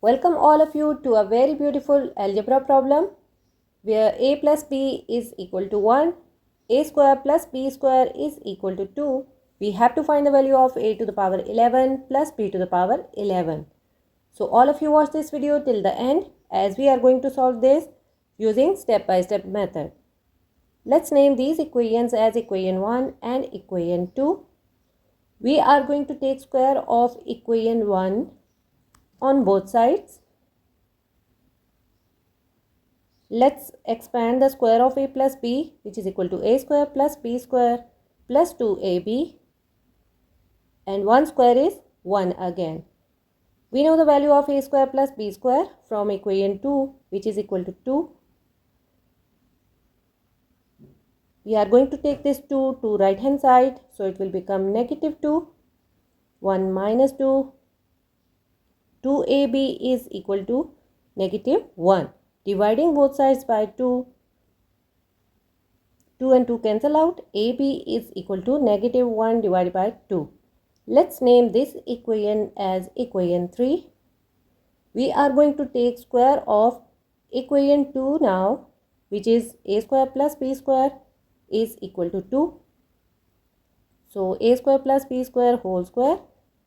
Welcome all of you to a very beautiful algebra problem where a plus b is equal to 1, a square plus b square is equal to 2. We have to find the value of a to the power 11 plus b to the power 11. So all of you watch this video till the end as we are going to solve this using step-by-step method. Let's name these equations as equation 1 and equation 2. We are going to take square of equation 1 on both sides. Let's expand the square of a plus b, which is equal to a square plus b square plus 2ab, and 1 square is 1 again. We know the value of a square plus b square from equation 2, which is equal to 2. We are going to take this 2 to right hand side, so it will become negative 2, 1 minus 2, 2ab is equal to negative 1. Dividing both sides by 2, 2 and 2 cancel out. AB is equal to negative 1 divided by 2. Let's name this equation as equation 3. We are going to take square of equation 2 now, which is a square plus b square is equal to 2. So a square plus b square whole square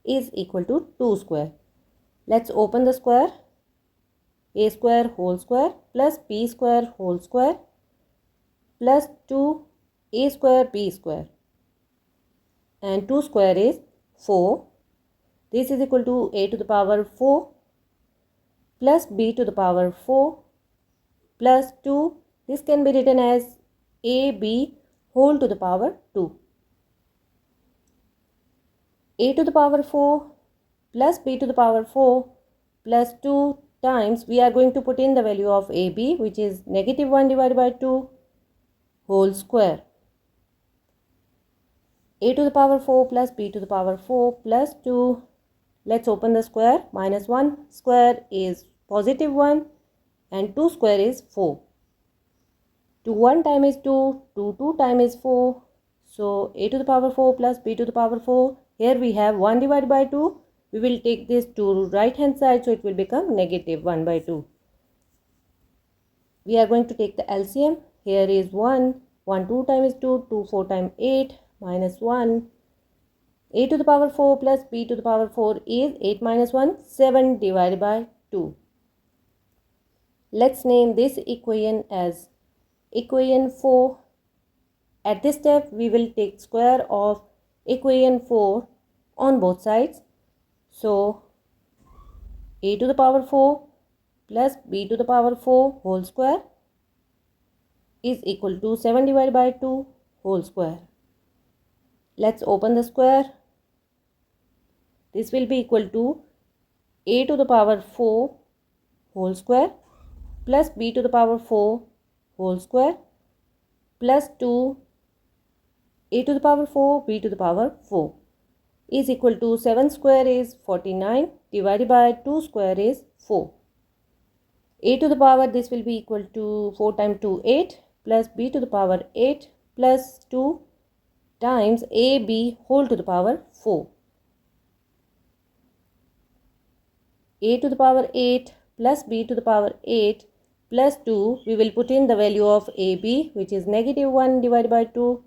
is equal to 2 square. Let's open the square. A square whole square plus b square whole square plus 2 a square b square, and 2 square is 4. This is equal to a to the power 4 plus b to the power 4 plus 2. This can be written as ab whole to the power 2. A to the power 4 plus b to the power 4 plus 2 times, we are going to put in the value of ab, which is negative 1 divided by 2 whole square. A to the power 4 plus b to the power 4 plus 2. Let's open the square. Minus 1 square is positive 1 and 2 square is 4. 2 1 time is 2, 2 2 time is 4. So a to the power 4 plus b to the power 4. Here we have 1 divided by 2. We will take this to right hand side, so it will become negative 1 by 2. We are going to take the LCM. Here is 1, 1 2 times 2, 2 4 times 8, minus 1. A to the power 4 plus b to the power 4 is 8 minus 1, 7 divided by 2. Let's name this equation as equation 4. At this step, we will take square of equation 4 on both sides. So, a to the power 4 plus b to the power 4 whole square is equal to 7 divided by 2 whole square. Let's open the square. This will be equal to a to the power 4 whole square plus b to the power 4 whole square plus 2 a to the power 4 b to the power 4 is equal to 7 square is 49 divided by 2 square is 4. A to the power, this will be equal to 4 times 2 8 plus b to the power 8 plus 2 times ab whole to the power 4. A to the power 8 plus b to the power 8 plus 2, we will put in the value of ab, which is negative 1 divided by 2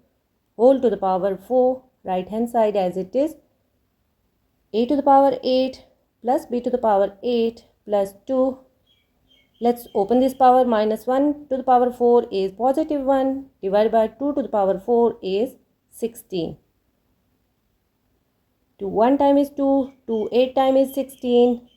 whole to the power 4, right hand side as it is. A to the power 8 plus b to the power 8 plus 2. Let's open this power. Minus 1 to the power 4 is positive 1 divided by 2 to the power 4 is 16. 2 1 time is 2, 2 8 time is 16.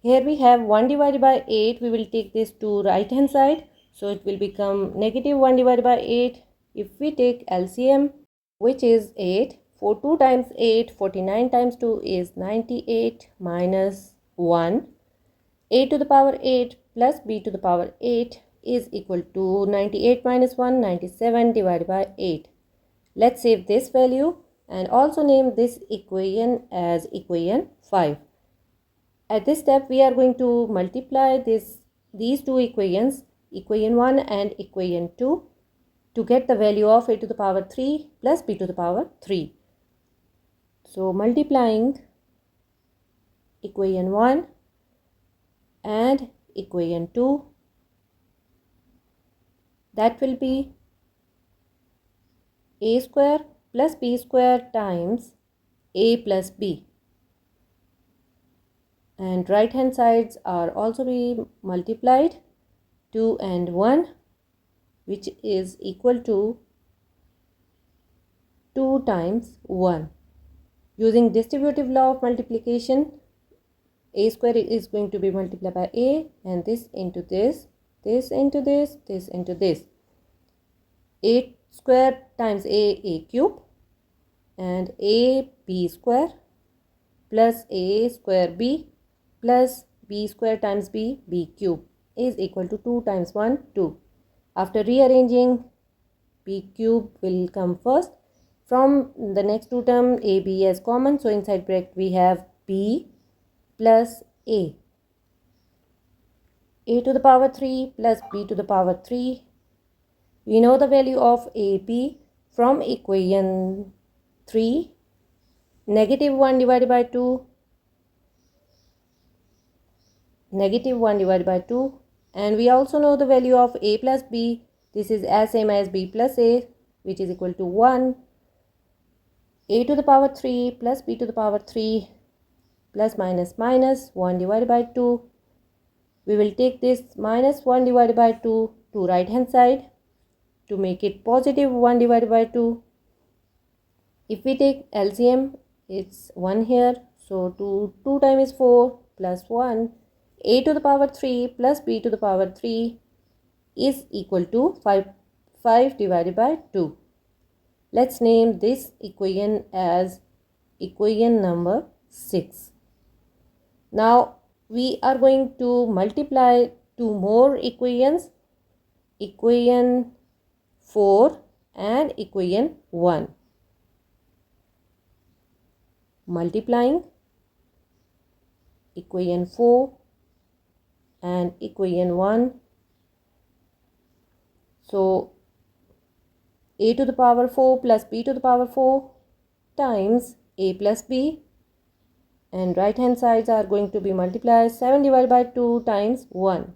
Here we have 1 divided by 8. We will take this to right hand side. So it will become negative 1 divided by 8. If we take LCM, which is 8, 2 times 8, 49 times 2 is 98 minus 1. A to the power 8 plus b to the power 8 is equal to 98 minus 1, 97 divided by 8. Let's save this value and also name this equation as equation 5. At this step, we are going to multiply these two equations, equation 1 and equation 2, to get the value of a to the power 3 plus b to the power 3. So multiplying equation 1 and equation 2. That will be a square plus b square times a plus b. And right hand sides are also be multiplied, 2 and 1, which is equal to 2 times 1. Using distributive law of multiplication, a square is going to be multiplied by a, and this into this, this into this, this into this. A square times a cube, and a b square plus a square b plus b square times b cube is equal to 2 times 1, 2. After rearranging, b cube will come first. From the next two term, a b is common, so inside bracket we have b plus a to the power 3 plus b to the power 3. We know the value of ab from equation 3, negative 1 divided by 2, negative 1 divided by 2, and we also know the value of a plus b. This is as same as b plus a, which is equal to 1. A to the power 3 plus b to the power 3 plus minus minus 1 divided by 2. We will take this minus 1 divided by 2 to right hand side to make it positive 1 divided by 2. If we take LCM, it's 1 here, so 2 times 4 plus 1. A to the power 3 plus b to the power 3 is equal to 5 divided by 2. Let's name this equation as equation number 6. Now we are going to multiply two more equations, equation 4 and equation 1. Multiplying equation 4 and equation 1. So a to the power 4 plus b to the power 4 times a plus b, and right hand sides are going to be multiplied, 7 divided by 2 times 1.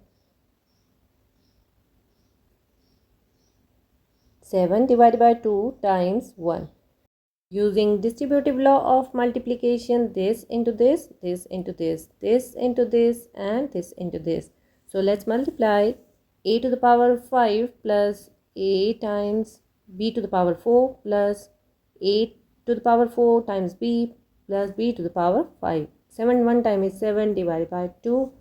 7 divided by 2 times 1. Using distributive law of multiplication, this into this, this into this, this into this, and this into this. So let's multiply a to the power 5 plus a times b to the power 4 plus a to the power 4 times b plus b to the power 5. 7 1 time is 7 divided by 2.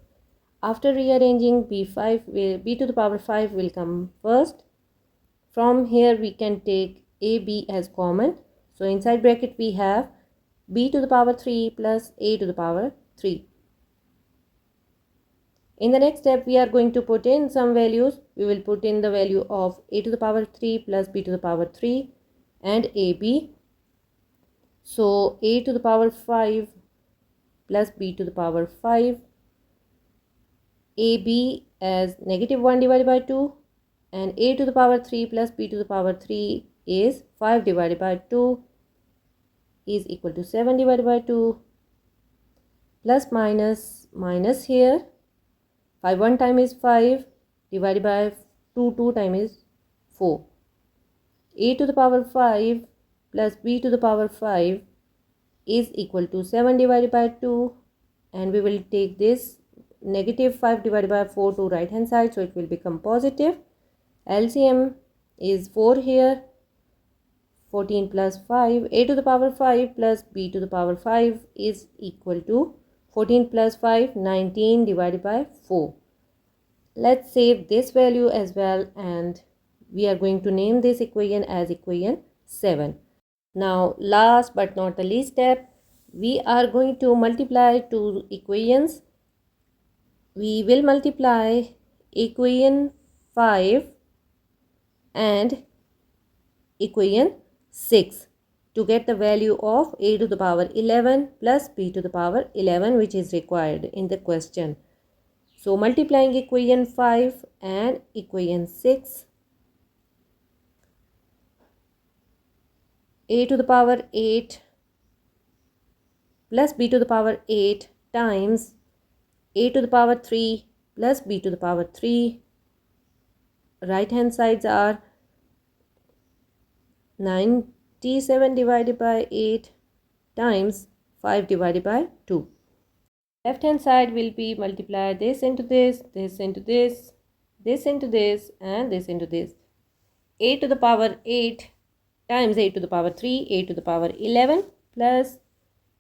After rearranging, b to the power 5 will come first. From here we can take ab as common. So inside bracket we have b to the power 3 plus a to the power 3. In the next step, we are going to put in some values. We will put in the value of a to the power 3 plus b to the power 3 and ab. So a to the power 5 plus b to the power 5, ab as negative 1 divided by 2, and a to the power 3 plus b to the power 3 is 5 divided by 2 is equal to 7 divided by 2, plus minus minus here, 5 1 time is 5 divided by 2 time is 4. A to the power 5 plus b to the power 5 is equal to 7 divided by 2, and we will take this negative 5 divided by 4 to right hand side, so it will become positive. LCM is 4 here, 14 plus 5, a to the power 5 plus b to the power 5 is equal to 14 plus 5, 19 divided by 4. Let's save this value as well, and we are going to name this equation as equation 7. Now last but not the least step, we are going to multiply two equations. We will multiply equation 5 and equation 6 to get the value of a to the power 11 plus b to the power 11, which is required in the question. So multiplying equation 5 and equation 6, a to the power 8 plus b to the power 8 times a to the power 3 plus b to the power 3. Right hand sides are 97 divided by 8 times 5 divided by 2. Left hand side will be multiply this into this, this into this, this into this, and this into this. A to the power 8 times a to the power 3, a to the power 11 plus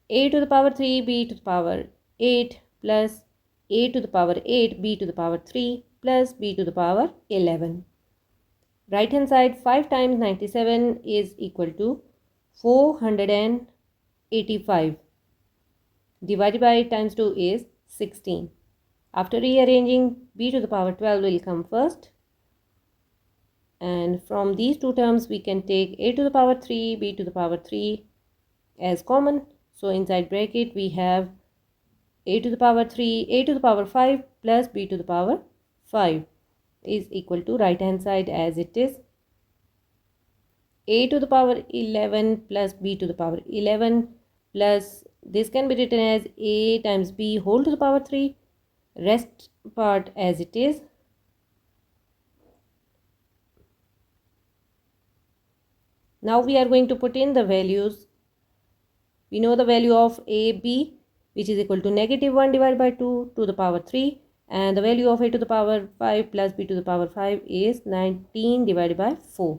a to the power 3, b to the power 8 plus a to the power 8, b to the power 3 plus b to the power 11. Right hand side 5 times 97 is equal to 485. Divided by 8 times 2 is 16. After rearranging, b to the power 12 will come first. And from these two terms, we can take a to the power 3, b to the power 3 as common. So inside bracket, we have a to the power 3, a to the power 5 plus b to the power 5 is equal to right hand side as it is. A to the power 11 plus b to the power 11 plus this can be written as a times b whole to the power 3. Rest part as it is. Now we are going to put in the values. We know the value of a, b, which is equal to negative 1 divided by 2 to the power 3, and the value of a to the power 5 plus b to the power 5 is 19 divided by 4.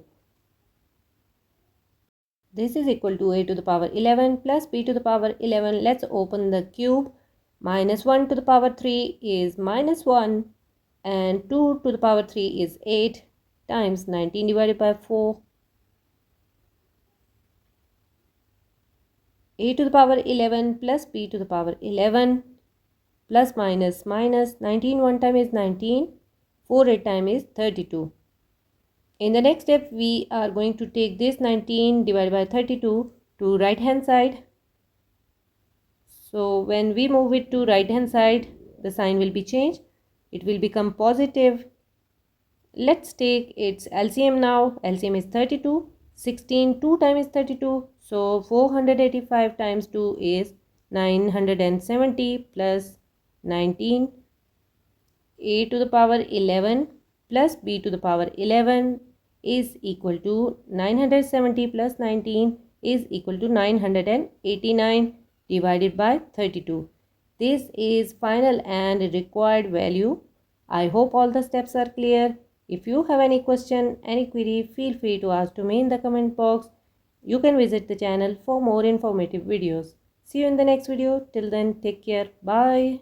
This is equal to a to the power 11 plus b to the power 11. Let's open the cube. Minus 1 to the power 3 is minus 1, and 2 to the power 3 is 8 times 19 divided by 4. A to the power 11 plus b to the power 11 plus minus minus 19 one time is 19, 4 8 time is 32. In the next step, we are going to take this 19 divided by 32 to right hand side. So when we move it to right hand side, the sign will be changed. It will become positive. Let's take its LCM now. LCM is 32. 16, 2 times is 32. So 485 times 2 is 970 plus 19. A to the power 11 plus b to the power 11 is equal to 970 plus 19 is equal to 989 divided by 32. This is final and required value. I hope all the steps are clear. If you have any question, any query, feel free to ask to me in the comment box. You can visit the channel for more informative videos. See you in the next video. Till then, take care. Bye.